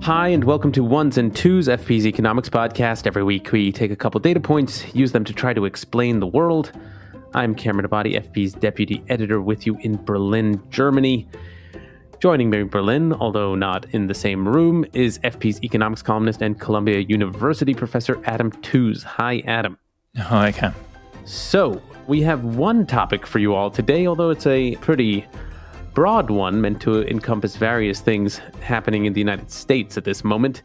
Hi, and welcome to Ones and Tooze, FP's economics podcast. Every week we take a couple data points, use them to try to explain the world. I'm Cameron Abadi, FP's deputy editor, with you in Berlin, Germany. Joining me in Berlin, although not in the same room, is FP's economics columnist and Columbia University professor Adam Tooze. Hi, Adam. Hi, Cam. So, we have one topic for you all today, although it's a pretty broad one meant to encompass various things happening in the United States at this moment.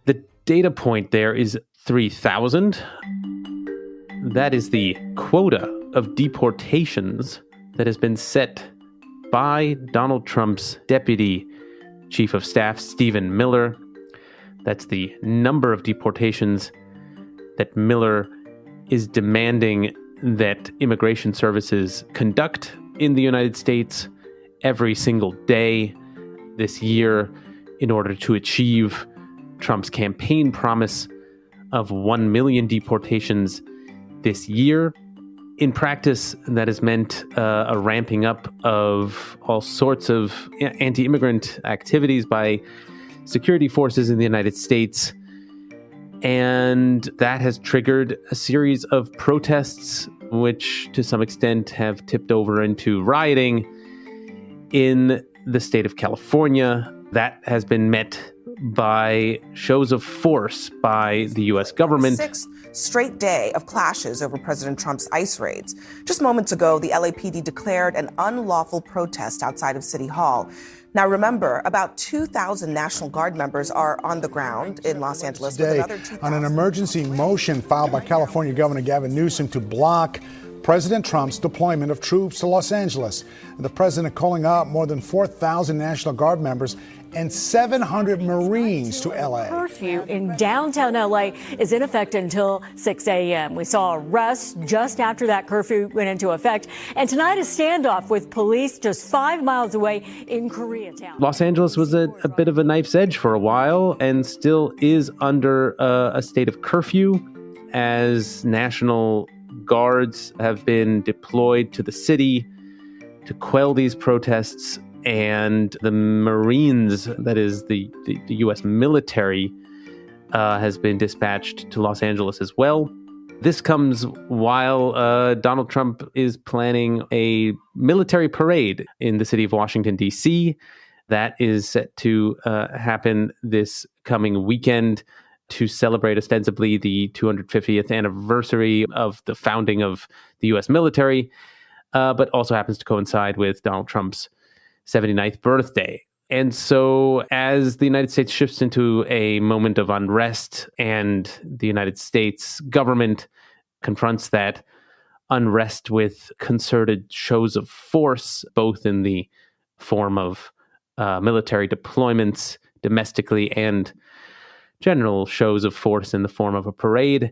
The data point there is 3,000. That is the quota of deportations that has been set by Donald Trump's deputy chief of staff, Stephen Miller. That's the number of deportations that Miller is demanding that immigration services conduct in the United States every single day this year in order to achieve Trump's campaign promise of 1 million deportations this year. In practice, that has meant a ramping up of all sorts of anti-immigrant activities by security forces in the United States. And that has triggered a series of protests, which to some extent have tipped over into rioting in the state of California. That has been met by shows of force by the U.S. government. Sixth straight day of clashes over President Trump's ICE raids. Just moments ago, the LAPD declared an unlawful protest outside of City Hall. Now, remember, about 2,000 National Guard members are on the ground in Los Angeles. Today, with another 2,000 on an emergency motion filed by California Governor Gavin Newsom to block President Trump's deployment of troops to Los Angeles. The president calling out more than 4,000 National Guard members and 700 Marines to L.A. Curfew in downtown L.A. is in effect until 6 a.m. We saw arrests just after that curfew went into effect. And tonight, a standoff with police just 5 miles away in Koreatown. Los Angeles was a bit of a knife's edge for a while and still is under a state of curfew as National Guards have been deployed to the city to quell these protests. And the Marines, that is the U.S. military, has been dispatched to Los Angeles as well. This comes while Donald Trump is planning a military parade in the city of Washington, D.C. That is set to happen this coming weekend to celebrate ostensibly the 250th anniversary of the founding of the U.S. military, but also happens to coincide with Donald Trump's 79th birthday. And so as the United States shifts into a moment of unrest and the United States government confronts that unrest with concerted shows of force, both in the form of military deployments domestically and general shows of force in the form of a parade,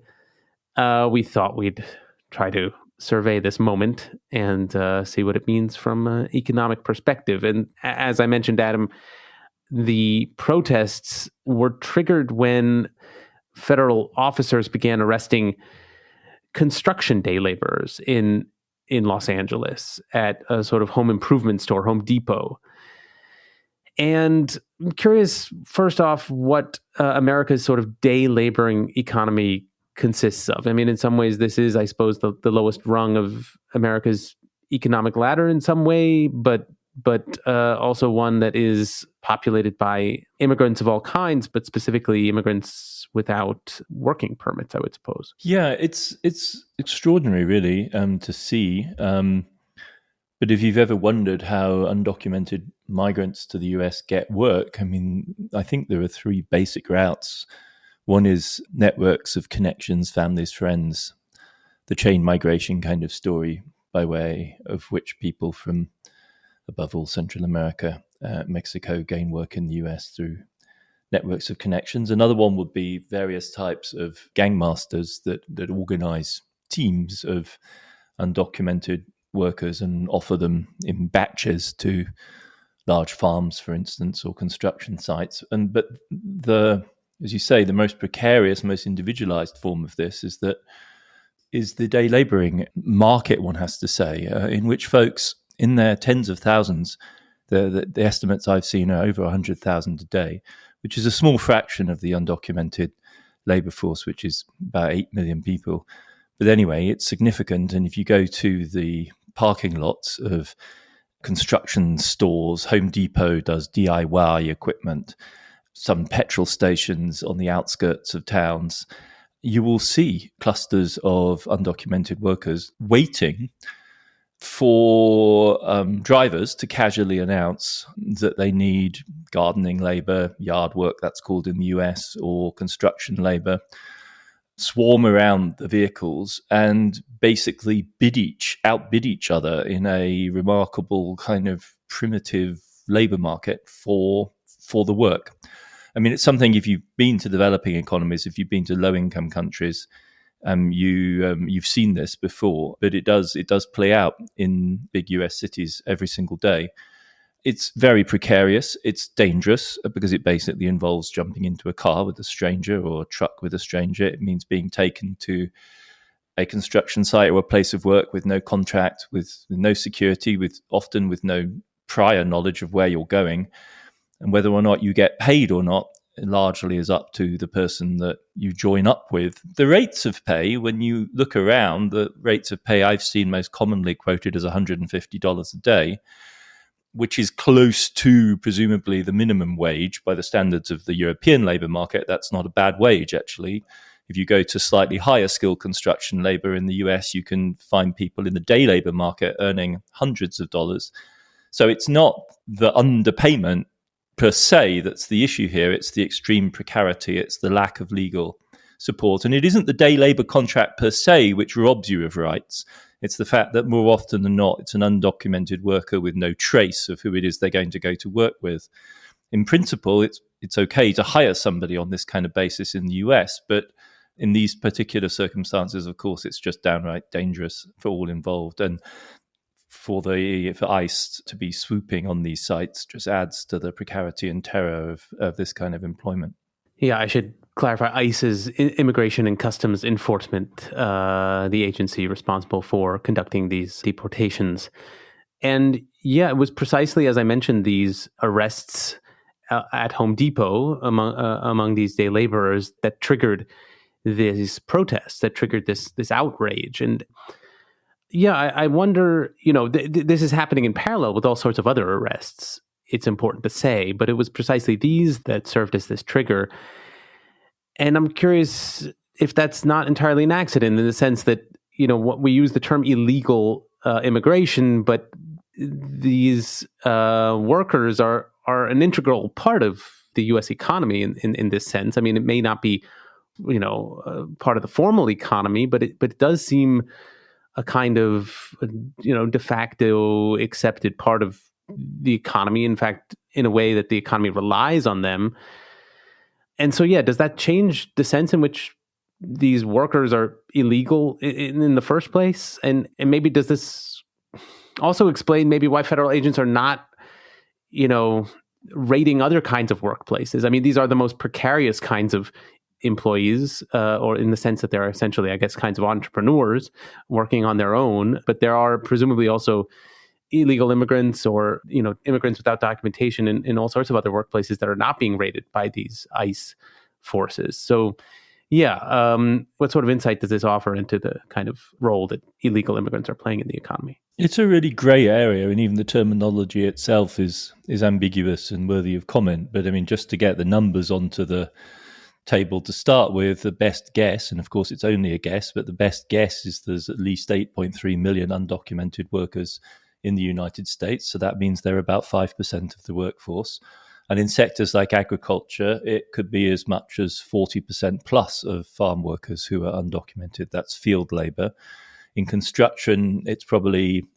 we thought we'd try to survey this moment and see what it means from an economic perspective. And as I mentioned, Adam, the protests were triggered when federal officers began arresting construction day laborers in Los Angeles at a sort of home improvement store, Home Depot. And I'm curious, first off, what America's sort of day laboring economy consists of. I mean, in some ways, this is, I suppose, the lowest rung of America's economic ladder in some way, but also one that is populated by immigrants of all kinds, but specifically immigrants without working permits, I would suppose. Yeah, it's extraordinary, really, to see. But if you've ever wondered how undocumented migrants to the US get work, I mean, I think there are three basic routes. One is networks of connections, families, friends, the chain migration kind of story, by way of which people from, above all, Central America, Mexico, gain work in the US through networks of connections. Another one would be various types of gangmasters that organize teams of undocumented workers and offer them in batches to large farms, for instance, or construction sites. But as you say, the most precarious, most individualized form of this is the day laboring market, one has to say, in which folks in their tens of thousands, the estimates I've seen are over 100,000 a day, which is a small fraction of the undocumented labour force, which is about 8 million people. But anyway, it's significant. And if you go to the parking lots of construction stores, Home Depot does DIY equipment, some petrol stations on the outskirts of towns, you will see clusters of undocumented workers waiting for drivers to casually announce that they need gardening labour, yard work, that's called in the US, or construction labour, swarm around the vehicles and basically outbid each other in a remarkable kind of primitive labour market for the work. I mean, it's something, if you've been to developing economies, if you've been to low-income countries, you've seen this before, but it does play out in big US cities every single day. It's very precarious. It's dangerous because it basically involves jumping into a car with a stranger or a truck with a stranger. It means being taken to a construction site or a place of work with no contract, with no security, often with no prior knowledge of where you're going. And whether or not you get paid or not, it largely is up to the person that you join up with. The rates of pay, when you look around, the rates of pay I've seen most commonly quoted as $150 a day, which is close to presumably the minimum wage by the standards of the European labour market. That's not a bad wage, actually. If you go to slightly higher skilled construction labour in the US, you can find people in the day labour market earning hundreds of dollars. So it's not the underpayment per se that's the issue here. It's the extreme precarity. It's the lack of legal support. And it isn't the day labour contract per se which robs you of rights. It's the fact that more often than not, it's an undocumented worker with no trace of who it is they're going to go to work with. In principle, it's okay to hire somebody on this kind of basis in the US, but in these particular circumstances, of course, it's just downright dangerous for all involved. And for ICE to be swooping on these sites just adds to the precarity and terror of this kind of employment. Yeah, I should clarify. ICE is Immigration and Customs Enforcement, the agency responsible for conducting these deportations. And yeah, it was precisely, as I mentioned, these arrests at Home Depot among these day laborers that triggered these protests, that triggered this outrage. And yeah, I wonder, this is happening in parallel with all sorts of other arrests, it's important to say, but it was precisely these that served as this trigger. And I'm curious if that's not entirely an accident, in the sense that, what we use the term illegal immigration, but these workers are an integral part of the U.S. economy in this sense. I mean, it may not be, part of the formal economy, but it does seem a kind of, de facto accepted part of the economy. In fact, in a way that the economy relies on them. And so, yeah, does that change the sense in which these workers are illegal in the first place? And maybe does this also explain maybe why federal agents are not, raiding other kinds of workplaces? I mean, these are the most precarious kinds of employees, or in the sense that they're essentially, I guess, kinds of entrepreneurs working on their own. But there are presumably also illegal immigrants or, immigrants without documentation in all sorts of other workplaces that are not being raided by these ICE forces. So, yeah, what sort of insight does this offer into the kind of role that illegal immigrants are playing in the economy? It's a really grey area, and even the terminology itself is ambiguous and worthy of comment. But I mean, just to get the numbers onto the table to start with, the best guess, and of course it's only a guess, but the best guess is there's at least 8.3 million undocumented workers in the United States. So that means they're about 5% of the workforce. And in sectors like agriculture, it could be as much as 40% plus of farm workers who are undocumented. That's field labor. In construction, it's probably 1.5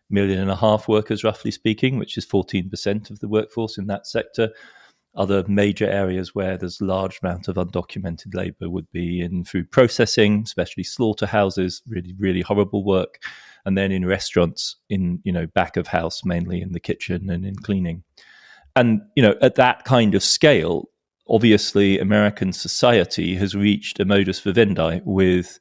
million workers, roughly speaking, which is 14% of the workforce in that sector. Other major areas where there's a large amount of undocumented labor would be in food processing, especially slaughterhouses, really, really horrible work. And then in restaurants, in, back of house, mainly in the kitchen and in cleaning. And, at that kind of scale, obviously American society has reached a modus vivendi with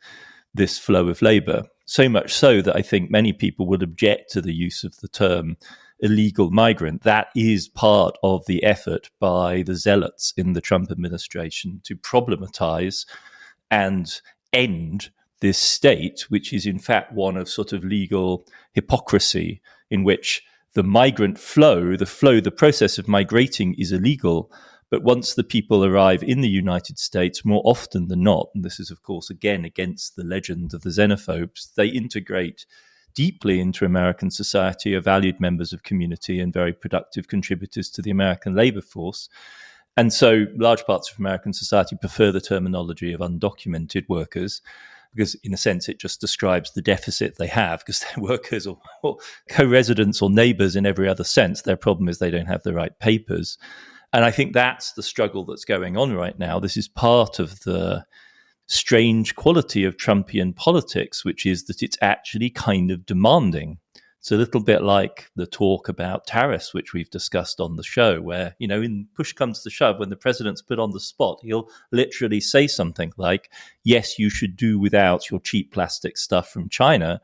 this flow of labor. So much so that I think many people would object to the use of the term illegal migrant. That is part of the effort by the zealots in the Trump administration to problematize and end this state, which is in fact one of sort of legal hypocrisy, in which the migrant flow, the process of migrating is illegal. But once the people arrive in the United States, more often than not, and this is, of course, again, against the legend of the xenophobes, they integrate deeply into American society, are valued members of community and very productive contributors to the American labor force. And so large parts of American society prefer the terminology of undocumented workers, because in a sense it just describes the deficit they have, because they're workers or co-residents or neighbors in every other sense. Their problem is they don't have the right papers. And I think that's the struggle that's going on right now. This is part of the strange quality of Trumpian politics, which is that it's actually kind of demanding. It's a little bit like the talk about tariffs, which we've discussed on the show, where, you know, in push comes to shove, when the president's put on the spot, he'll literally say something like, yes, you should do without your cheap plastic stuff from China.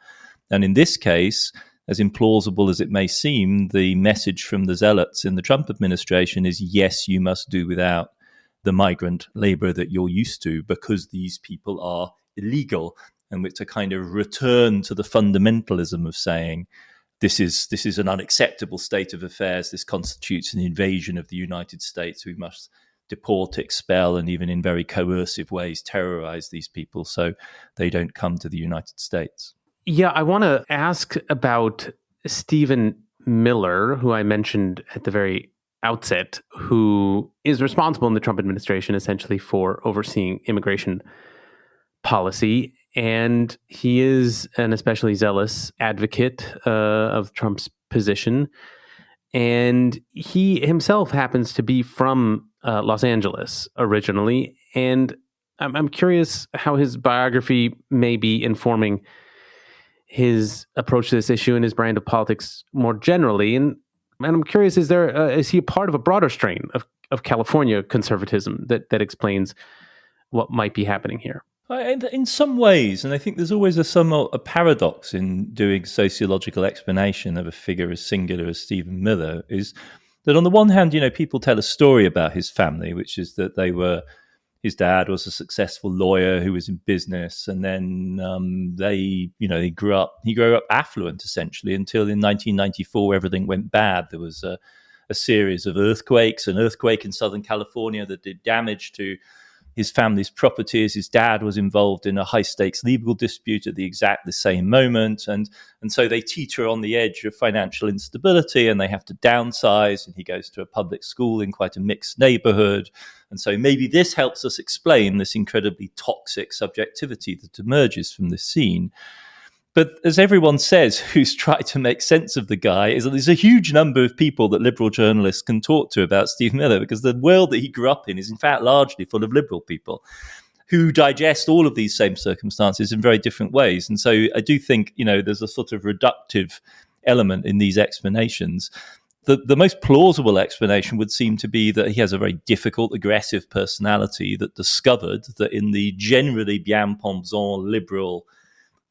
And in this case, as implausible as it may seem, the message from the zealots in the Trump administration is, yes, you must do without the migrant labor that you're used to, because these people are illegal. And it's a kind of return to the fundamentalism of saying, this is an unacceptable state of affairs. This constitutes an invasion of the United States. We must deport, expel, and even in very coercive ways terrorize these people so they don't come to the United States. Yeah, I want to ask about Stephen Miller, who I mentioned at the very outset, who is responsible in the Trump administration essentially for overseeing immigration policy. And he is an especially zealous advocate of Trump's position. And he himself happens to be from Los Angeles originally. And I'm curious how his biography may be informing his approach to this issue and his brand of politics more generally. And I'm curious, is he a part of a broader strain of California conservatism that explains what might be happening here? In some ways, and I think there's always a paradox in doing sociological explanation of a figure as singular as Stephen Miller, is that on the one hand, you know, people tell a story about his family, which is that his dad was a successful lawyer who was in business, and then he grew up affluent essentially until in 1994 everything went bad. There was a series of earthquakes, an earthquake in Southern California that did damage to his family's properties. His dad was involved in a high-stakes legal dispute at the same moment, and so they teeter on the edge of financial instability, and they have to downsize, and he goes to a public school in quite a mixed neighborhood. And so maybe this helps us explain this incredibly toxic subjectivity that emerges from this scene. But as everyone says who's tried to make sense of the guy, is that there's a huge number of people that liberal journalists can talk to about Steve Miller, because the world that he grew up in is in fact largely full of liberal people who digest all of these same circumstances in very different ways. And so I do think, you know, there's a sort of reductive element in these explanations. The most plausible explanation would seem to be that he has a very difficult, aggressive personality that discovered that in the generally bien-pensant liberal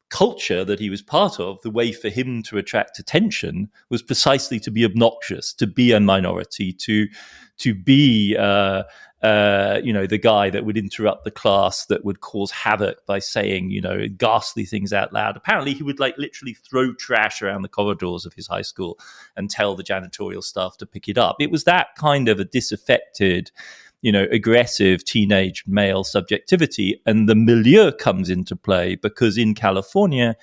culture that he was part of, the way for him to attract attention was precisely to be obnoxious, to be a minority, to be the guy that would interrupt the class, that would cause havoc by saying, you know, ghastly things out loud. Apparently he would literally throw trash around the corridors of his high school and tell the janitorial staff to pick it up. It was that kind of a disaffected, you know, aggressive teenage male subjectivity. And the milieu comes into play because in California,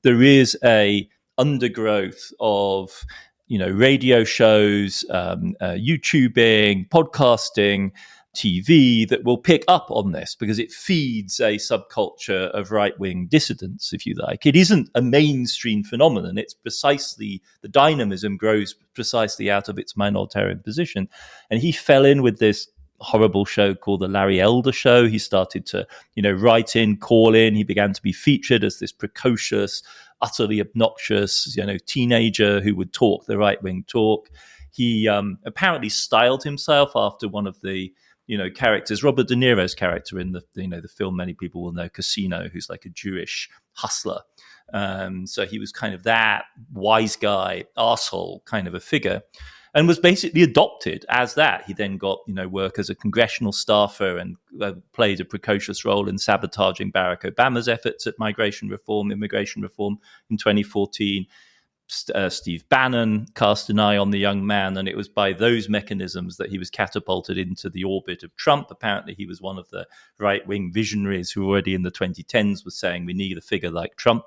there is a undergrowth of, you know, radio shows, YouTubing, podcasting, TV that will pick up on this because it feeds a subculture of right-wing dissidents, if you like. It isn't a mainstream phenomenon. It's precisely, the dynamism grows precisely out of its minoritarian position. And he fell in with this horrible show called the Larry Elder Show. He started to, you know, write in, call in. He began to be featured as this precocious, utterly obnoxious, you know, teenager who would talk the right-wing talk. He apparently styled himself after one of the, you know, characters, Robert De Niro's character in the, you know, the film many people will know, Casino, who's like a Jewish hustler. So he was kind of that wise guy, arsehole kind of a figure, and was basically adopted as that. He then got, work as a congressional staffer and played a precocious role in sabotaging Barack Obama's efforts at immigration reform in 2014. Steve Bannon cast an eye on the young man, and it was by those mechanisms that he was catapulted into the orbit of Trump. Apparently, he was one of the right-wing visionaries who already in the 2010s was saying we need a figure like Trump.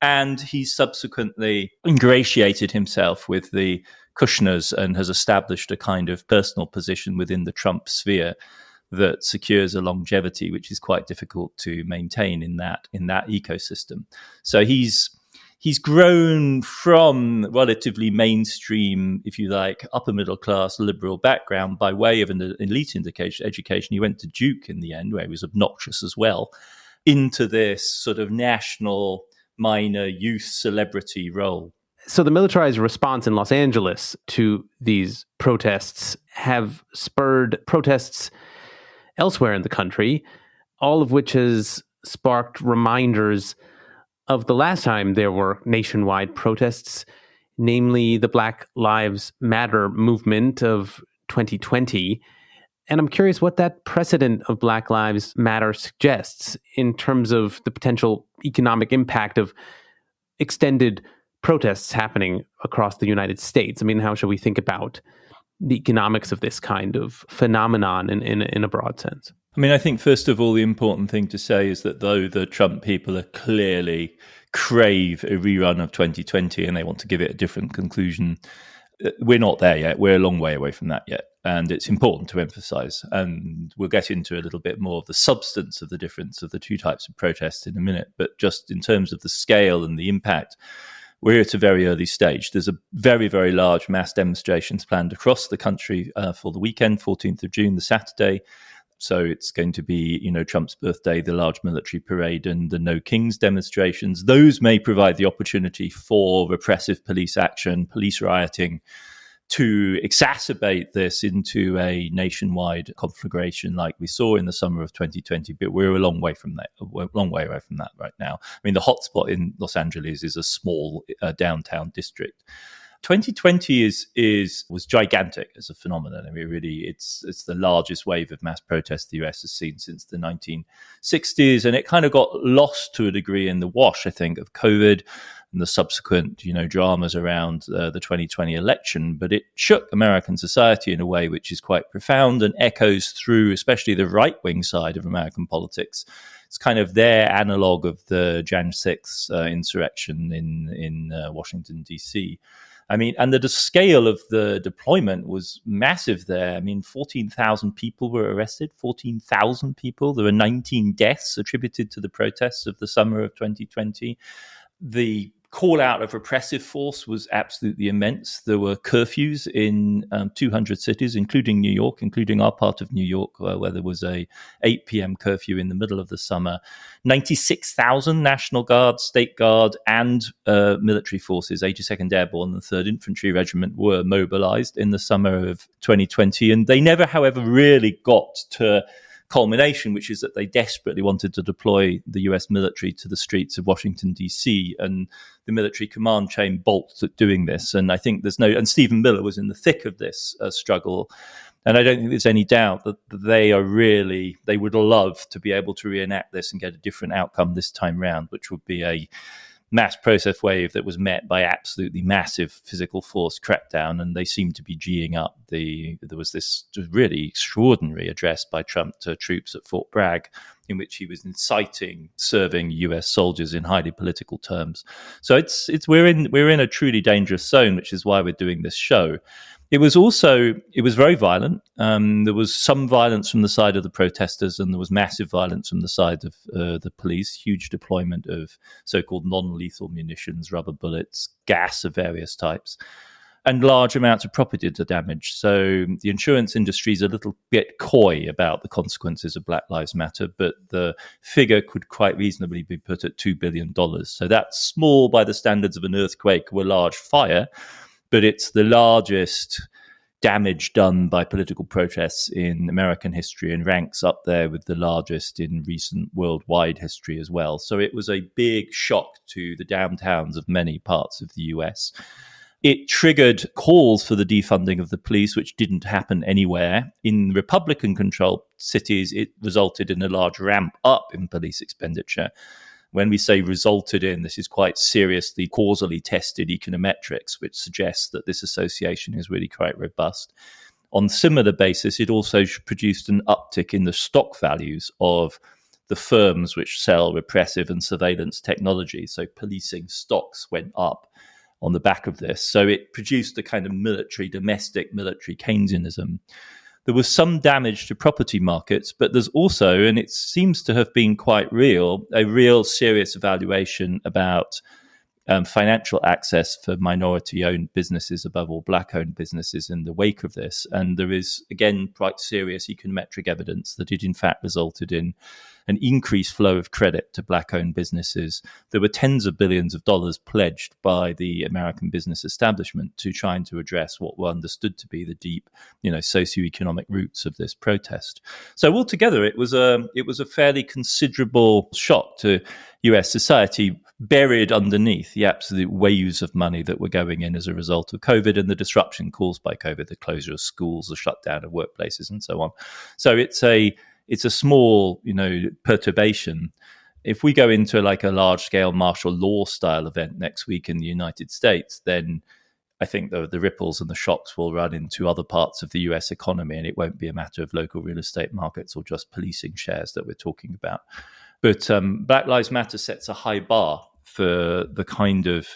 And he subsequently ingratiated himself with the Kushners and has established a kind of personal position within the Trump sphere that secures a longevity which is quite difficult to maintain in that ecosystem. So he's grown from relatively mainstream, if you like, upper middle class liberal background by way of an elite education. He went to Duke in the end, where he was obnoxious as well, into this sort of national minor youth celebrity role. So the militarized response in Los Angeles to these protests have spurred protests elsewhere in the country, all of which has sparked reminders of the last time there were nationwide protests, namely the Black Lives Matter movement of 2020. And I'm curious what that precedent of Black Lives Matter suggests in terms of the potential economic impact of extended protests happening across the United States. I mean, how should we think about the economics of this kind of phenomenon in a broad sense? I mean, I think, first of all, the important thing to say is that though the Trump people are clearly crave a rerun of 2020 and they want to give it a different conclusion, we're not there yet. We're a long way away from that yet. And it's important to emphasize. And we'll get into a little bit more of the substance of the difference of the two types of protests in a minute. But just in terms of the scale and the impact, we're at a very early stage. There's a very, very large mass demonstrations planned across the country for the weekend, 14th of June, the Saturday. So it's going to be, Trump's birthday, the large military parade and the No Kings demonstrations. Those may provide the opportunity for repressive police action, police rioting, to exacerbate this into a nationwide conflagration like we saw in the summer of 2020. But we're a long way from that. We're a long way away from that right now. I mean, the hotspot in Los Angeles is a small downtown district. 2020 was gigantic as a phenomenon. I mean, really, it's the largest wave of mass protest the US has seen since the 1960s, and it kind of got lost to a degree in the wash, I think, of COVID and the subsequent, dramas around the 2020 election. But it shook American society in a way which is quite profound and echoes through, especially the right-wing side of American politics. It's kind of their analog of the Jan 6 insurrection in Washington, D.C. I mean, and the scale of the deployment was massive there. I mean, 14,000 people were arrested, 14,000 people. There were 19 deaths attributed to the protests of the summer of 2020. The call out of repressive force was absolutely immense. There were curfews in 200 cities, including New York, including our part of New York, where there was a 8 p.m. curfew in the middle of the summer. 96,000 National Guard, State Guard, and military forces, 82nd Airborne and 3rd Infantry Regiment, were mobilized in the summer of 2020. And they never, however, really got to culmination, which is that they desperately wanted to deploy the US military to the streets of Washington, D.C., and the military command chain balked at doing this. And I think and Stephen Miller was in the thick of this struggle. And I don't think there's any doubt that they would love to be able to reenact this and get a different outcome this time round, which would be a mass protest wave that was met by absolutely massive physical force crackdown, and they seemed to be geeing up. There was this really extraordinary address by Trump to troops at Fort Bragg, in which he was inciting serving US soldiers in highly political terms. So we're in a truly dangerous zone, which is why we're doing this show. It was very violent. There was some violence from the side of the protesters, and there was massive violence from the side of the police, huge deployment of so-called non-lethal munitions, rubber bullets, gas of various types, and large amounts of property damage. So the insurance industry is a little bit coy about the consequences of Black Lives Matter, but the figure could quite reasonably be put at $2 billion. So that's small by the standards of an earthquake or a large fire, but it's the largest damage done by political protests in American history and ranks up there with the largest in recent worldwide history as well. So it was a big shock to the downtowns of many parts of the US. It triggered calls for the defunding of the police, which didn't happen anywhere. In Republican-controlled cities, it resulted in a large ramp up in police expenditure. When we say resulted in, this is quite seriously causally tested econometrics, which suggests that this association is really quite robust. On similar basis, it also produced an uptick in the stock values of the firms which sell repressive and surveillance technology. So policing stocks went up on the back of this. So it produced a kind of domestic military Keynesianism. There was some damage to property markets, but there's also, and it seems to have been quite real, a real serious evaluation about financial access for minority-owned businesses, above all black-owned businesses, in the wake of this. And there is, again, quite serious econometric evidence that it in fact resulted in an increased flow of credit to black-owned businesses. There were tens of billions of dollars pledged by the American business establishment to trying to address what were understood to be the deep, socioeconomic roots of this protest. So altogether, it was a fairly considerable shock to US society, buried underneath the absolute waves of money that were going in as a result of COVID and the disruption caused by COVID, the closure of schools, the shutdown of workplaces, and so on. So it's a small, perturbation. If we go into like a large-scale martial law style event next week in the United States, then I think the ripples and the shocks will run into other parts of the US economy, and it won't be a matter of local real estate markets or just policing shares that we're talking about. But Black Lives Matter sets a high bar for the kind of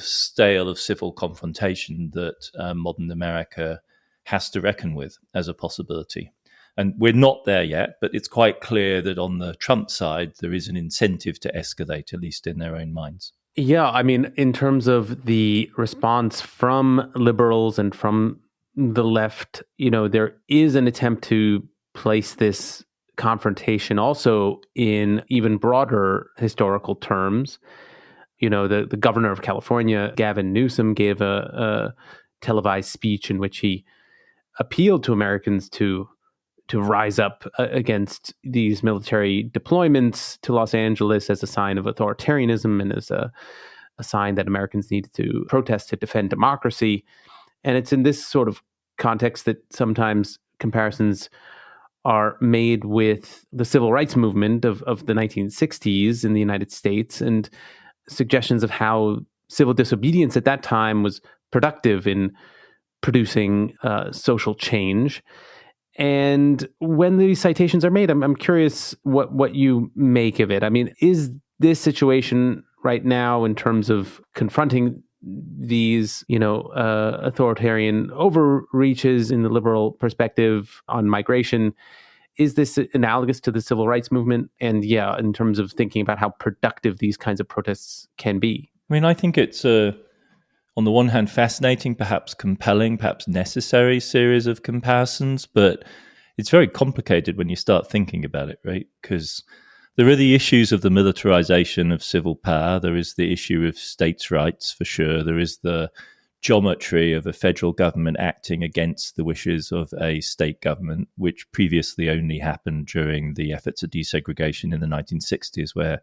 scale of civil confrontation that modern America has to reckon with as a possibility. And we're not there yet, but it's quite clear that on the Trump side, there is an incentive to escalate, at least in their own minds. Yeah, I mean, in terms of the response from liberals and from the left, there is an attempt to place this confrontation also in even broader historical terms. The governor of California, Gavin Newsom, gave a televised speech in which he appealed to Americans to rise up against these military deployments to Los Angeles as a sign of authoritarianism and as a sign that Americans needed to protest to defend democracy. And it's in this sort of context that sometimes comparisons are made with the civil rights movement of the 1960s in the United States, and suggestions of how civil disobedience at that time was productive in producing social change. And when these citations are made, I'm curious what you make of it. I mean, is this situation right now, in terms of confronting these, authoritarian overreaches in the liberal perspective on migration, is this analogous to the civil rights movement? And in terms of thinking about how productive these kinds of protests can be. I mean, I think it's on the one hand, fascinating, perhaps compelling, perhaps necessary series of comparisons, but it's very complicated when you start thinking about it, right? Because there are the issues of the militarization of civil power. There is the issue of states' rights, for sure. There is the geometry of a federal government acting against the wishes of a state government, which previously only happened during the efforts at desegregation in the 1960s, where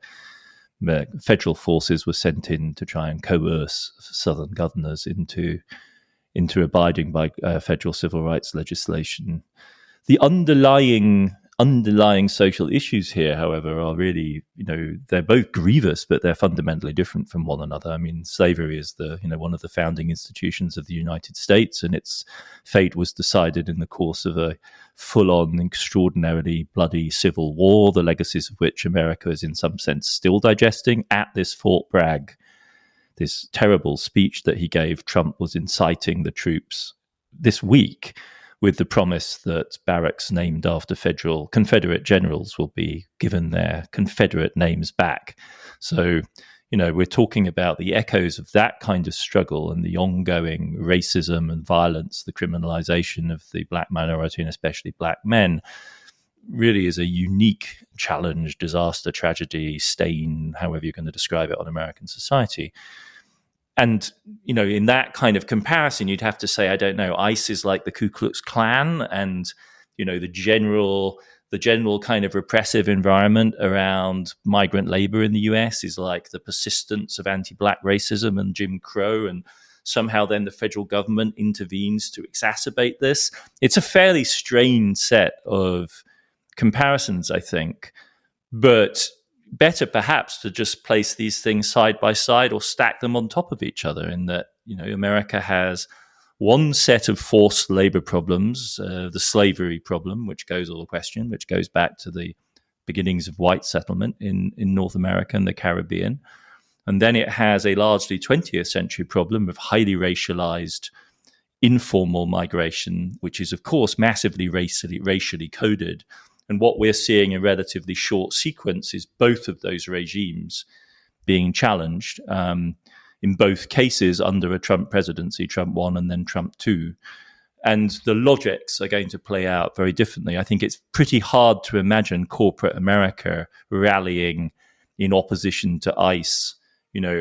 federal forces were sent in to try and coerce southern governors into abiding by federal civil rights legislation. The underlying social issues here, however, are really, they're both grievous, but they're fundamentally different from one another. I mean, slavery is one of the founding institutions of the United States, and its fate was decided in the course of a full-on, extraordinarily bloody civil war, the legacies of which America is in some sense still digesting. At this Fort Bragg, this terrible speech that he gave, Trump was inciting the troops this week with the promise that barracks named after federal Confederate generals will be given their Confederate names back. So, we're talking about the echoes of that kind of struggle and the ongoing racism and violence, the criminalization of the black minority and especially black men, really is a unique challenge, disaster, tragedy, stain, however you're going to describe it, on American society. And, in that kind of comparison, you'd have to say, I don't know, ICE is like the Ku Klux Klan, and, the general kind of repressive environment around migrant labor in the US is like the persistence of anti-Black racism and Jim Crow, and somehow then the federal government intervenes to exacerbate this. It's a fairly strained set of comparisons, I think, but better perhaps to just place these things side by side or stack them on top of each other, in that, America has one set of forced labor problems, the slavery problem, which goes back to the beginnings of white settlement in North America and the Caribbean. And then it has a largely 20th century problem of highly racialized informal migration, which is, of course, massively racially coded. And what we're seeing in relatively short sequence is both of those regimes being challenged, in both cases under a Trump presidency, Trump 1 and then Trump 2. And the logics are going to play out very differently. I think it's pretty hard to imagine corporate America rallying in opposition to ICE,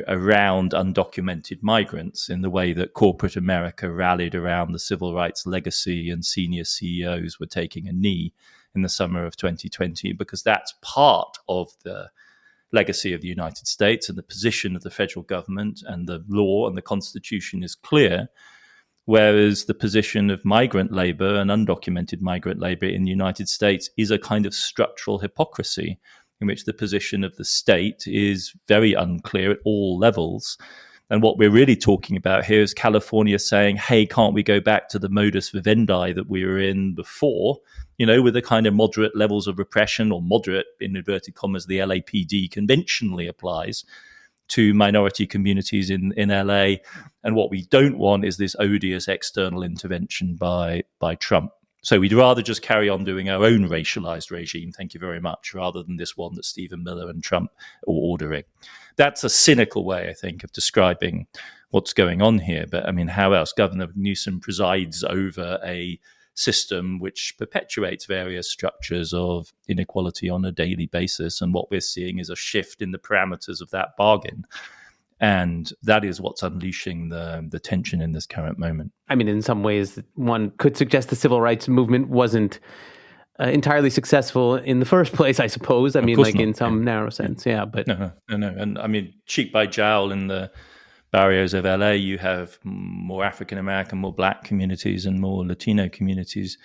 around undocumented migrants in the way that corporate America rallied around the civil rights legacy and senior CEOs were taking a knee in the summer of 2020, because that's part of the legacy of the United States, and the position of the federal government and the law and the Constitution is clear. Whereas the position of migrant labor and undocumented migrant labor in the United States is a kind of structural hypocrisy, in which the position of the state is very unclear at all levels. And what we're really talking about here is California saying, hey, can't we go back to the modus vivendi that we were in before, with the kind of moderate levels of repression, or moderate, in inverted commas, the LAPD conventionally applies to minority communities in LA. And what we don't want is this odious external intervention by Trump. So we'd rather just carry on doing our own racialized regime, thank you very much, rather than this one that Stephen Miller and Trump are ordering. That's a cynical way, I think, of describing what's going on here. But I mean, how else? Governor Newsom presides over a system which perpetuates various structures of inequality on a daily basis. And what we're seeing is a shift in the parameters of that bargain. And that is what's unleashing the tension in this current moment. I mean, in some ways, one could suggest the civil rights movement wasn't entirely successful in the first place, I suppose. I mean, like, in some narrow sense, yeah. But No. And I mean, cheek by jowl in the barrios of LA, you have more African-American, more Black communities and more Latino communities,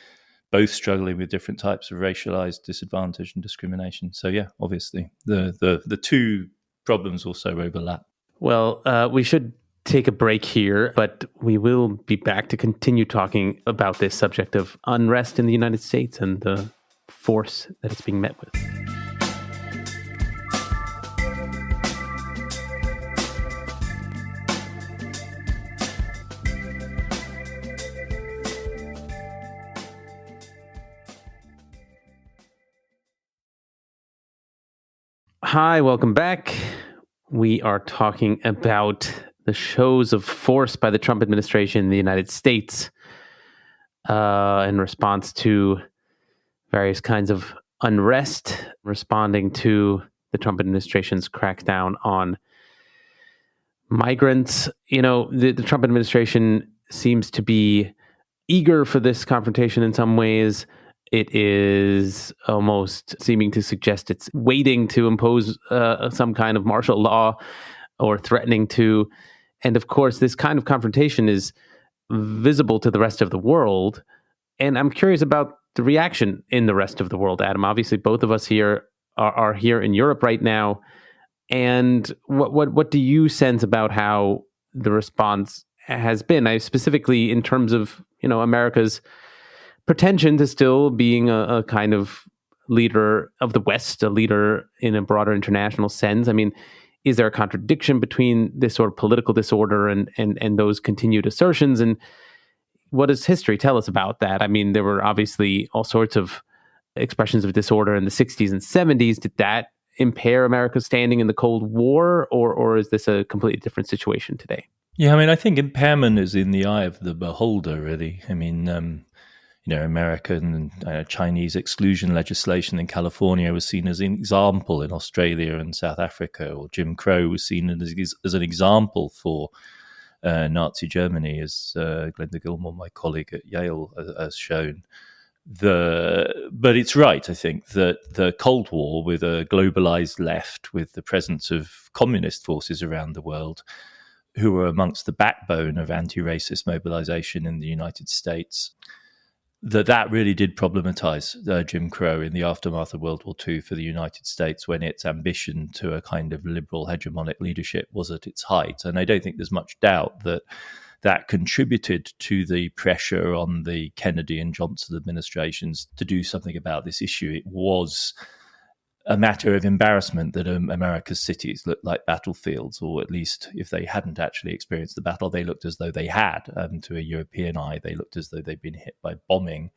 both struggling with different types of racialized disadvantage and discrimination. So yeah, obviously, the two problems also overlap. Well, we should take a break here, but we will be back to continue talking about this subject of unrest in the United States and the force that it's being met with. Hi, welcome back. We are talking about the shows of force by the Trump administration in the United States in response to various kinds of unrest, responding to the Trump administration's crackdown on migrants. The Trump administration seems to be eager for this confrontation in some ways. It is almost seeming to suggest it's waiting to impose some kind of martial law or threatening to. And of course, this kind of confrontation is visible to the rest of the world. And I'm curious about the reaction in the rest of the world, Adam. Obviously, both of us here are here in Europe right now. And what do you sense about how the response has been? Specifically in terms of, America's pretension to still being a kind of leader of the West, a leader in a broader international sense. I mean, is there a contradiction between this sort of political disorder and those continued assertions? And what does history tell us about that? I mean, there were obviously all sorts of expressions of disorder in the 60s and 70s. Did that impair America's standing in the Cold War, or is this a completely different situation today? Yeah, I mean, I think impairment is in the eye of the beholder, really. I mean, American and Chinese exclusion legislation in California was seen as an example in Australia and South Africa, or Jim Crow was seen as an example for Nazi Germany, as Glenda Gilmore, my colleague at Yale, has shown. But it's right, I think, that the Cold War, with a globalized left, with the presence of communist forces around the world, who were amongst the backbone of anti-racist mobilization in the United States, that really did problematize Jim Crow in the aftermath of World War II for the United States, when its ambition to a kind of liberal hegemonic leadership was at its height. And I don't think there's much doubt that contributed to the pressure on the Kennedy and Johnson administrations to do something about this issue. It was a matter of embarrassment that America's cities looked like battlefields, or at least if they hadn't actually experienced the battle, they looked as though they had. To a European eye, they looked as though they'd been hit by bombing.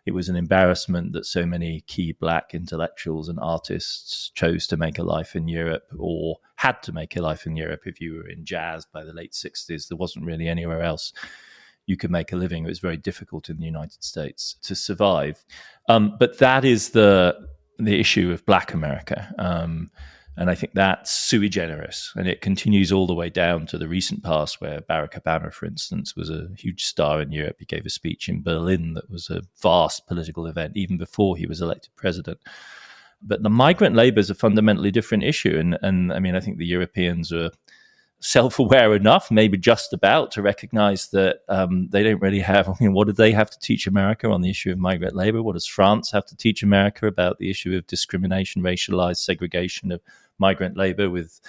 It was an embarrassment that so many key black intellectuals and artists chose to make a life in Europe, or had to make a life in Europe. If you were in jazz by the late 60s, there wasn't really anywhere else you could make a living. It was very difficult in the United States to survive. But that is the issue of Black America. And I think that's sui generis. And it continues all the way down to the recent past, where Barack Obama, for instance, was a huge star in Europe. He gave a speech in Berlin that was a vast political event, even before he was elected president. But the migrant labor is a fundamentally different issue. And I mean, I think the Europeans are self-aware enough, maybe just about, to recognize that they don't really have, what do they have to teach America on the issue of migrant labor? What does France have to teach America about the issue of discrimination, racialized segregation of migrant labor with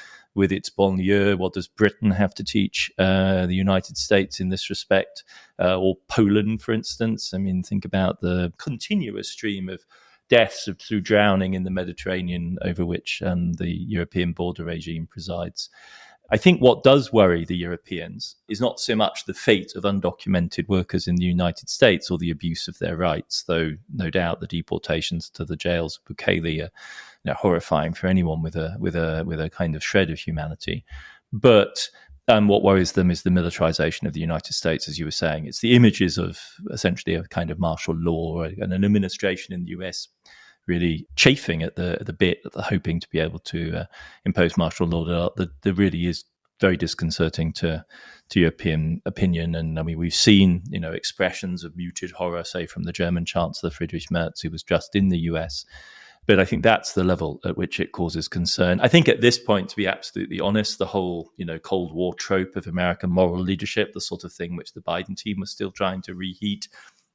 its banlieue? What does Britain have to teach the United States in this respect? Or Poland, for instance? I mean, think about the continuous stream of deaths through drowning in the Mediterranean over which the European border regime presides. I think what does worry the Europeans is not so much the fate of undocumented workers in the United States or the abuse of their rights, though no doubt the deportations to the jails of Bukele are horrifying for anyone with a kind of shred of humanity. But what worries them is the militarization of the United States, as you were saying. It's the images of essentially a kind of martial law and an administration in the US really chafing at the bit, hoping to be able to impose martial law that really is very disconcerting to European opinion. And I mean, we've seen expressions of muted horror, say from the German Chancellor Friedrich Merz, who was just in the US. But I think that's the level at which it causes concern. I think at this point, to be absolutely honest, the whole Cold War trope of American moral leadership, the sort of thing which the Biden team was still trying to reheat,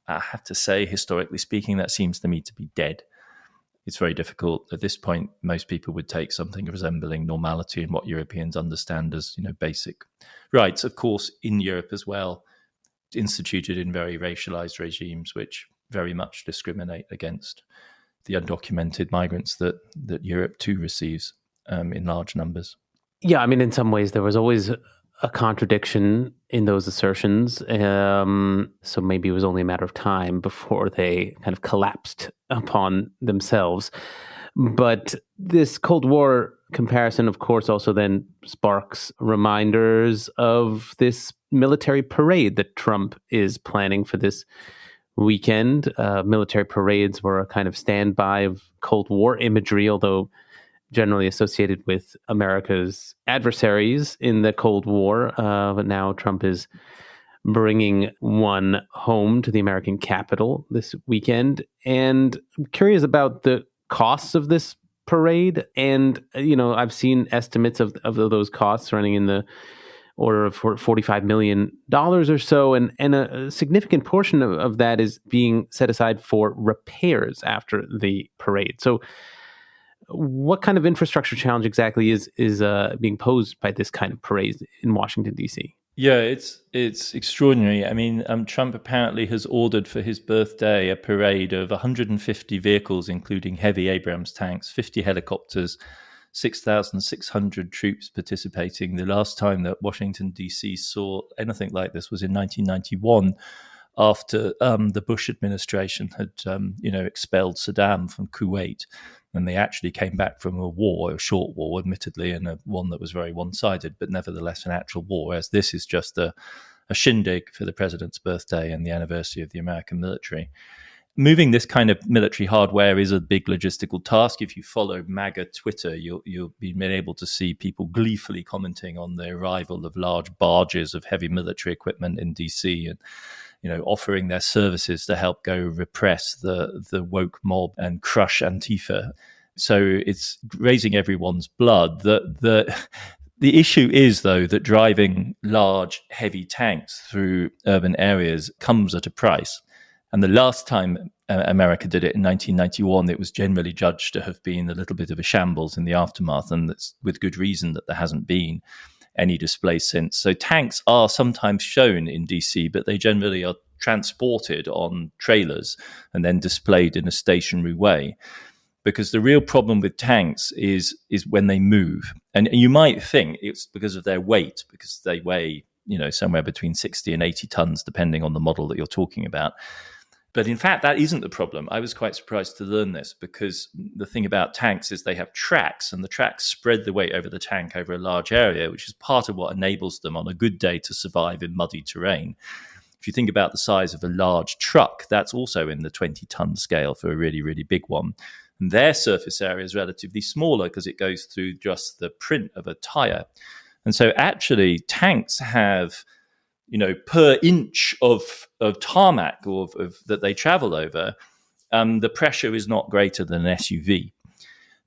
I have to say, historically speaking, that seems to me to be dead. It's very difficult. At this point, most people would take something resembling normality in what Europeans understand as, basic rights. Of course, in Europe as well, instituted in very racialized regimes, which very much discriminate against the undocumented migrants that Europe too receives in large numbers. Yeah, I mean, in some ways, there was always a contradiction in those assertions. So maybe it was only a matter of time before they kind of collapsed upon themselves. But this Cold War comparison, of course, also then sparks reminders of this military parade that Trump is planning for this weekend. Military parades were a kind of standby of Cold War imagery, although generally associated with America's adversaries in the Cold War. But now Trump is bringing one home to the American Capitol this weekend. And I'm curious about the costs of this parade. And, I've seen estimates of those costs running in the order of $45 million or so. And a significant portion of that is being set aside for repairs after the parade. So what kind of infrastructure challenge exactly is being posed by this kind of parade in Washington, D.C.? Yeah, it's extraordinary. I mean, Trump apparently has ordered for his birthday a parade of 150 vehicles, including heavy Abrams tanks, 50 helicopters, 6,600 troops participating. The last time that Washington, D.C. saw anything like this was in 1991, after the Bush administration had, expelled Saddam from Kuwait. And they actually came back from a short war, admittedly, and one that was very one-sided, but nevertheless an actual war, whereas this is just a shindig for the president's birthday and the anniversary of the American military. moving this kind of military hardware is a big logistical task. If you follow MAGA Twitter, you'll be able to see people gleefully commenting on the arrival of large barges of heavy military equipment in DC, and offering their services to help go repress the woke mob and crush Antifa. So it's raising everyone's blood. The issue is, though, that driving large, heavy tanks through urban areas comes at a price. And the last time America did it in 1991, it was generally judged to have been a little bit of a shambles in the aftermath, and that's with good reason that there hasn't been any displays since. So tanks are sometimes shown in DC, but they generally are transported on trailers and then displayed in a stationary way. Because the real problem with tanks is when they move. And you might think it's because of their weight, because they weigh, somewhere between 60 and 80 tons, depending on the model that you're talking about. But in fact, that isn't the problem. I was quite surprised to learn this, because the thing about tanks is they have tracks, and the tracks spread the weight over the tank over a large area, which is part of what enables them on a good day to survive in muddy terrain. If you think about the size of a large truck, that's also in the 20-ton scale for a really, really big one. And their surface area is relatively smaller because it goes through just the print of a tire. And so actually tanks have, per inch of tarmac or that they travel over, the pressure is not greater than an SUV.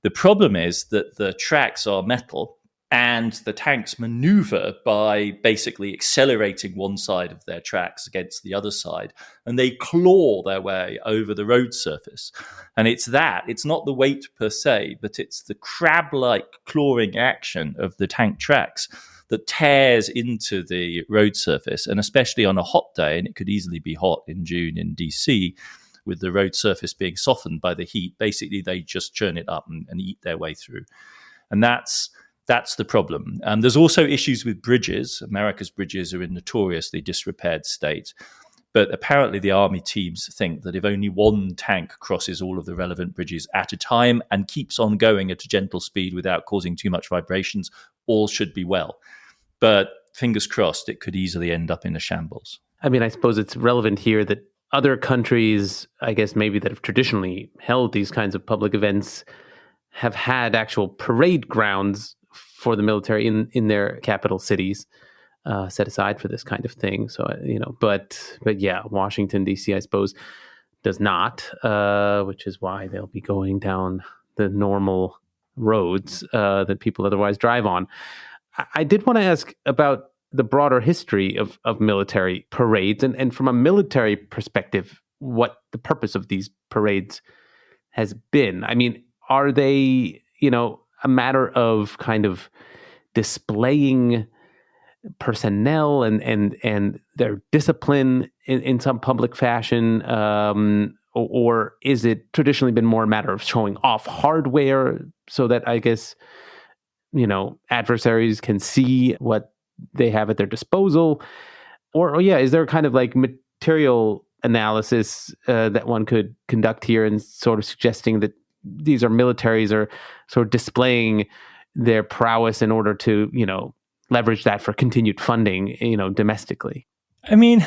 The problem is that the tracks are metal, and the tanks maneuver by basically accelerating one side of their tracks against the other side, and they claw their way over the road surface. And it's not the weight per se, but it's the crab-like clawing action of the tank tracks that tears into the road surface. And especially on a hot day, and it could easily be hot in June in DC, with the road surface being softened by the heat, basically they just churn it up and eat their way through. And that's the problem. There's also issues with bridges. America's bridges are in notoriously disrepaired state. But apparently the army teams think that if only one tank crosses all of the relevant bridges at a time and keeps on going at a gentle speed without causing too much vibrations, all should be well. But fingers crossed, it could easily end up in a shambles. I mean, I suppose it's relevant here that other countries, I guess maybe that have traditionally held these kinds of public events, have had actual parade grounds for the military in their capital cities, set aside for this kind of thing. So, but yeah, Washington, D.C., I suppose, does not, which is why they'll be going down the normal roads that people otherwise drive on. I did want to ask about the broader history of military parades, and from a military perspective, what the purpose of these parades has been. I mean, are they, a matter of kind of displaying personnel and their discipline in some public fashion, or is it traditionally been more a matter of showing off hardware so that, I guess, adversaries can see what they have at their disposal? Or is there kind of like material analysis that one could conduct here, and sort of suggesting that these are militaries are sort of displaying their prowess in order to, leverage that for continued funding, domestically? I mean,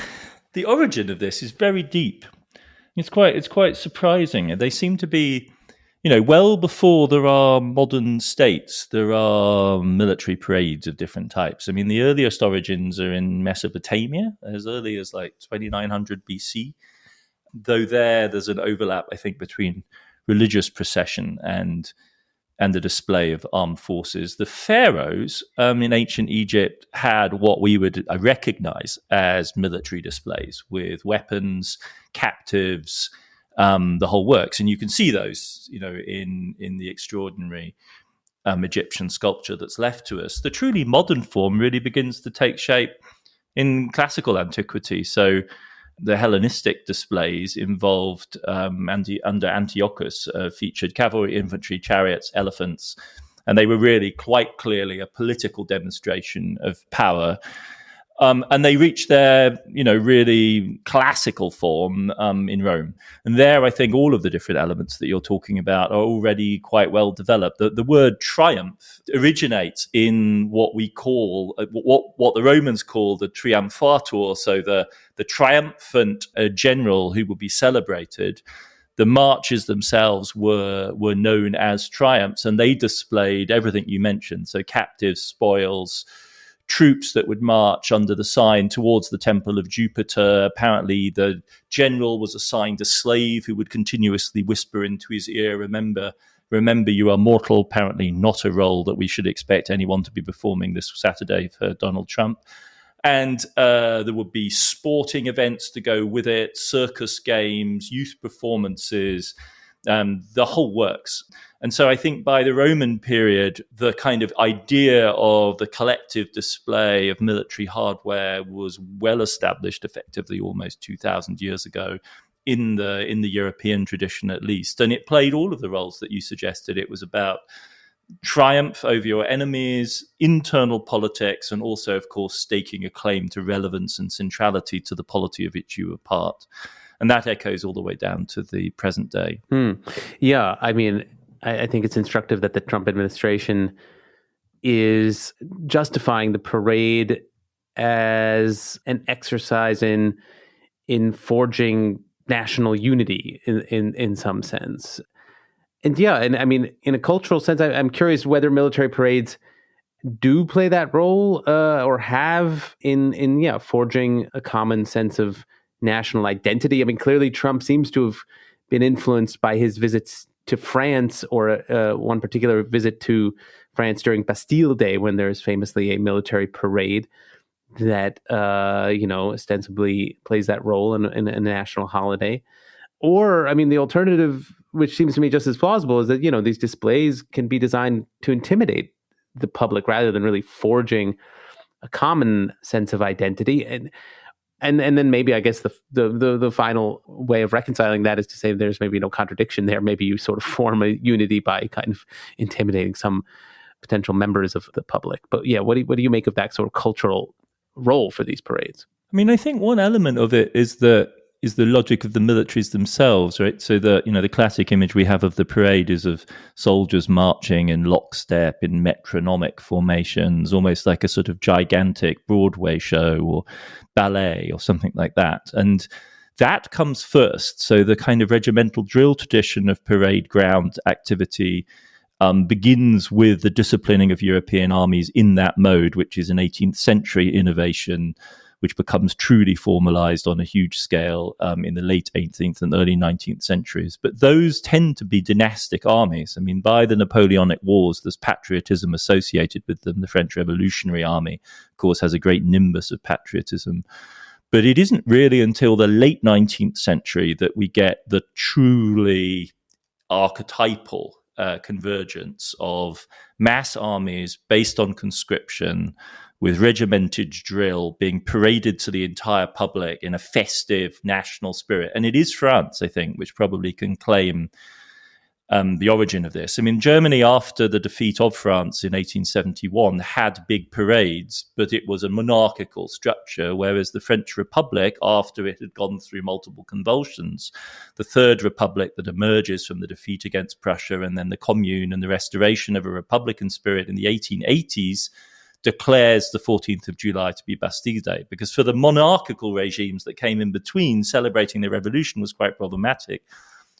the origin of this is very deep. It's quite surprising. They seem to be, well before there are modern states, there are military parades of different types. I mean, the earliest origins are in Mesopotamia, as early as like 2900 BC, though there's an overlap, I think, between religious procession and the display of armed forces. The pharaohs in ancient Egypt had what we would recognize as military displays, with weapons, captives, the whole works. And you can see those, in the extraordinary Egyptian sculpture that's left to us. The truly modern form really begins to take shape in classical antiquity. So the Hellenistic displays involved, under Antiochus, featured cavalry, infantry, chariots, elephants, and they were really quite clearly a political demonstration of power. And they reach their, really classical form in Rome. And there, I think all of the different elements that you're talking about are already quite well developed. The word triumph originates in what we call, what the Romans call the triumphator, so the triumphant general who will be celebrated. The marches themselves were known as triumphs, and they displayed everything you mentioned. So captives, spoils, troops that would march under the sign towards the temple of Jupiter. Apparently, the general was assigned a slave who would continuously whisper into his ear, remember, you are mortal. Apparently not a role that we should expect anyone to be performing this Saturday for Donald Trump. And there would be sporting events to go with it, circus games, youth performances, the whole works. And so I think by the Roman period, the kind of idea of the collective display of military hardware was well established effectively almost 2,000 years ago in the European tradition, at least. And it played all of the roles that you suggested. It was about triumph over your enemies, internal politics, and also, of course, staking a claim to relevance and centrality to the polity of which you were part. And that echoes all the way down to the present day. Yeah, I mean, I think it's instructive that the Trump administration is justifying the parade as an exercise in forging national unity in some sense. And yeah, and I mean, in a cultural sense, I'm curious whether military parades do play that role or have in forging a common sense of national identity. I mean, clearly Trump seems to have been influenced by his visits to France, or one particular visit to France during Bastille Day, when there's famously a military parade that ostensibly plays that role in a national holiday. Or, I mean, the alternative, which seems to me just as plausible, is that these displays can be designed to intimidate the public rather than really forging a common sense of identity. And then maybe, I guess, the final way of reconciling that is to say there's maybe no contradiction there. Maybe you sort of form a unity by kind of intimidating some potential members of the public. But yeah, what do you make of that sort of cultural role for these parades? I mean, I think one element of it is the logic of the militaries themselves, right? So the classic image we have of the parade is of soldiers marching in lockstep in metronomic formations, almost like a sort of gigantic Broadway show or ballet or something like that. And that comes first. So the kind of regimental drill tradition of parade ground activity begins with the disciplining of European armies in that mode, which is an 18th century innovation, which becomes truly formalized on a huge scale in the late 18th and early 19th centuries. But those tend to be dynastic armies. I mean, by the Napoleonic Wars, there's patriotism associated with them. The French Revolutionary Army, of course, has a great nimbus of patriotism. But it isn't really until the late 19th century that we get the truly archetypal convergence of mass armies based on conscription, with regimented drill being paraded to the entire public in a festive national spirit. And it is France, I think, which probably can claim the origin of this. I mean, Germany, after the defeat of France in 1871, had big parades, but it was a monarchical structure, whereas the French Republic, after it had gone through multiple convulsions, the Third Republic that emerges from the defeat against Prussia and then the Commune and the restoration of a republican spirit in the 1880s, declares the 14th of July to be Bastille Day, because for the monarchical regimes that came in between, celebrating the revolution was quite problematic.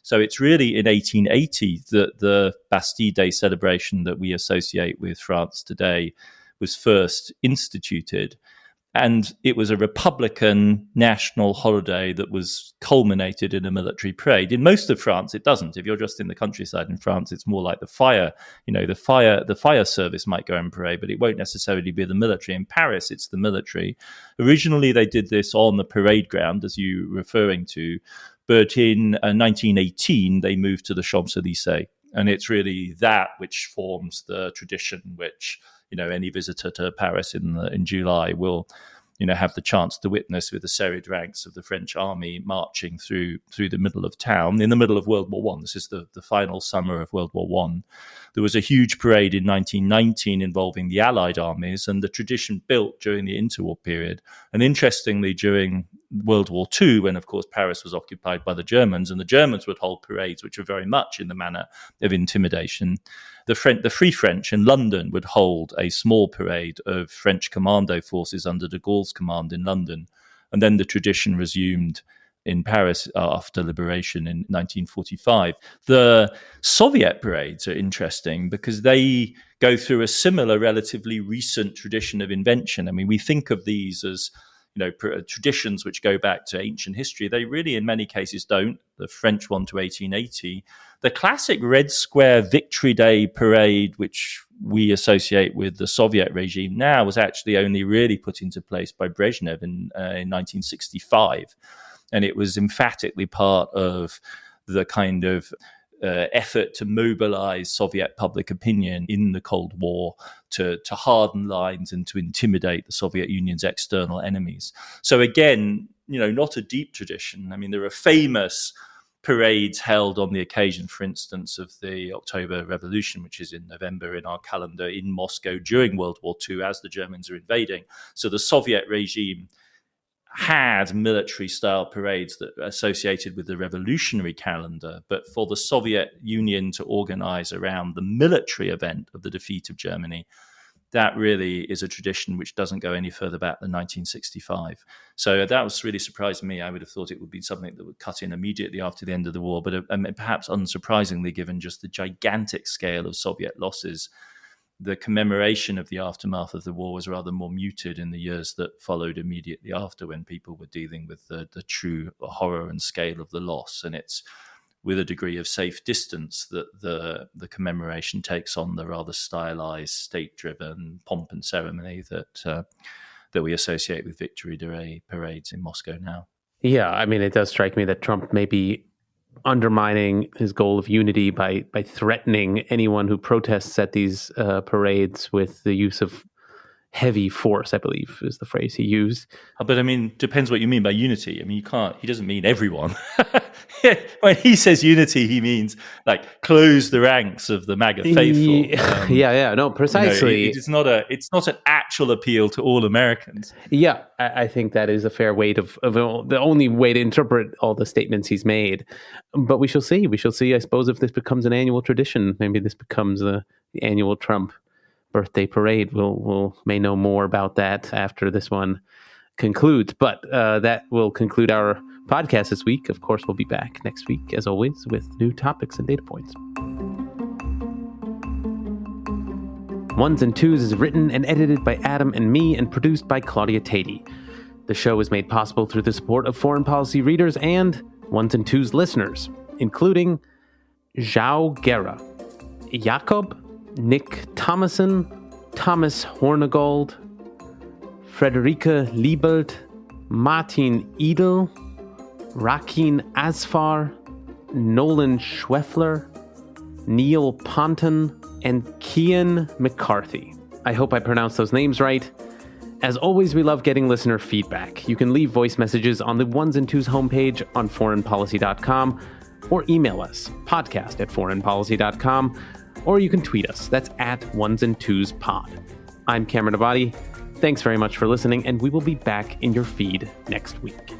So it's really in 1880 that the Bastille Day celebration that we associate with France today was first instituted. And it was a Republican national holiday that was culminated in a military parade. In most of France, it doesn't. If you're just in the countryside in France, it's more like the fire service might go in parade, but it won't necessarily be the military. In Paris, it's the military. Originally, they did this on the parade ground, as you're referring to, but in 1918, they moved to the Champs-Élysées. And it's really that which forms the tradition which, any visitor to Paris in July will have the chance to witness with the serried ranks of the French army marching through the middle of town in the middle of World War One. This is the final summer of World War One. There was a huge parade in 1919 involving the Allied armies, and the tradition built during the interwar period. And interestingly, during World War II, when, of course, Paris was occupied by the Germans, and the Germans would hold parades which were very much in the manner of intimidation, the Free French in London would hold a small parade of French commando forces under de Gaulle's command in London. And then the tradition resumed in Paris after liberation in 1945. The Soviet parades are interesting because they go through a similar, relatively recent tradition of invention. I mean, we think of these as traditions which go back to ancient history. They really, in many cases, don't. The French one to 1880. The classic Red Square Victory Day parade, which we associate with the Soviet regime now, was actually only really put into place by Brezhnev in 1965. And it was emphatically part of the kind of effort to mobilize Soviet public opinion in the Cold War, to harden lines and to intimidate the Soviet Union's external enemies. So again, not a deep tradition. I mean, there are famous parades held on the occasion, for instance, of the October Revolution, which is in November in our calendar, in Moscow during World War II as the Germans are invading. So the Soviet regime had military-style parades that are associated with the revolutionary calendar, but for the Soviet Union to organize around the military event of the defeat of Germany, that really is a tradition which doesn't go any further back than 1965. So that was really surprising me. I would have thought it would be something that would cut in immediately after the end of the war, but perhaps unsurprisingly, given just the gigantic scale of Soviet losses, the commemoration of the aftermath of the war was rather more muted in the years that followed immediately after, when people were dealing with the true horror and scale of the loss. And it's with a degree of safe distance that the commemoration takes on the rather stylized, state-driven pomp and ceremony that we associate with Victory Day parades in Moscow now. Yeah, I mean, it does strike me that Trump may be undermining his goal of unity by threatening anyone who protests at these parades with the use of heavy force, I believe is the phrase he used. But I mean, depends what you mean by unity. I mean, he doesn't mean everyone. When he says unity, he means like close the ranks of the MAGA faithful. No, precisely. It's not an actual appeal to all Americans. Yeah, I think that is a fair way of the only way to interpret all the statements he's made. But we shall see. We shall see, I suppose, if this becomes an annual tradition. Maybe this becomes the annual Trump birthday parade. We'll may know more about that after this one concludes. But that will conclude our podcast this week. Of course, we'll be back next week, as always, with new topics and data points. Ones and Tooze is written and edited by Adam and me and produced by Claudia Tatey. The show is made possible through the support of foreign policy readers and Ones and Tooze listeners, including Zhao Guerra, Jakob, Nick Thomason, Thomas Hornegold, Frederica Liebelt, Martin Edel, Rakin Asfar, Nolan Schweffler, Neil Ponton, and Kian McCarthy. I hope I pronounced those names right. As always, we love getting listener feedback. You can leave voice messages on the Ones and Tooze homepage on foreignpolicy.com, or email us, podcast@foreignpolicy.com, or you can tweet us. That's @onesandtwospod. I'm Cameron Abadi. Thanks very much for listening, and we will be back in your feed next week.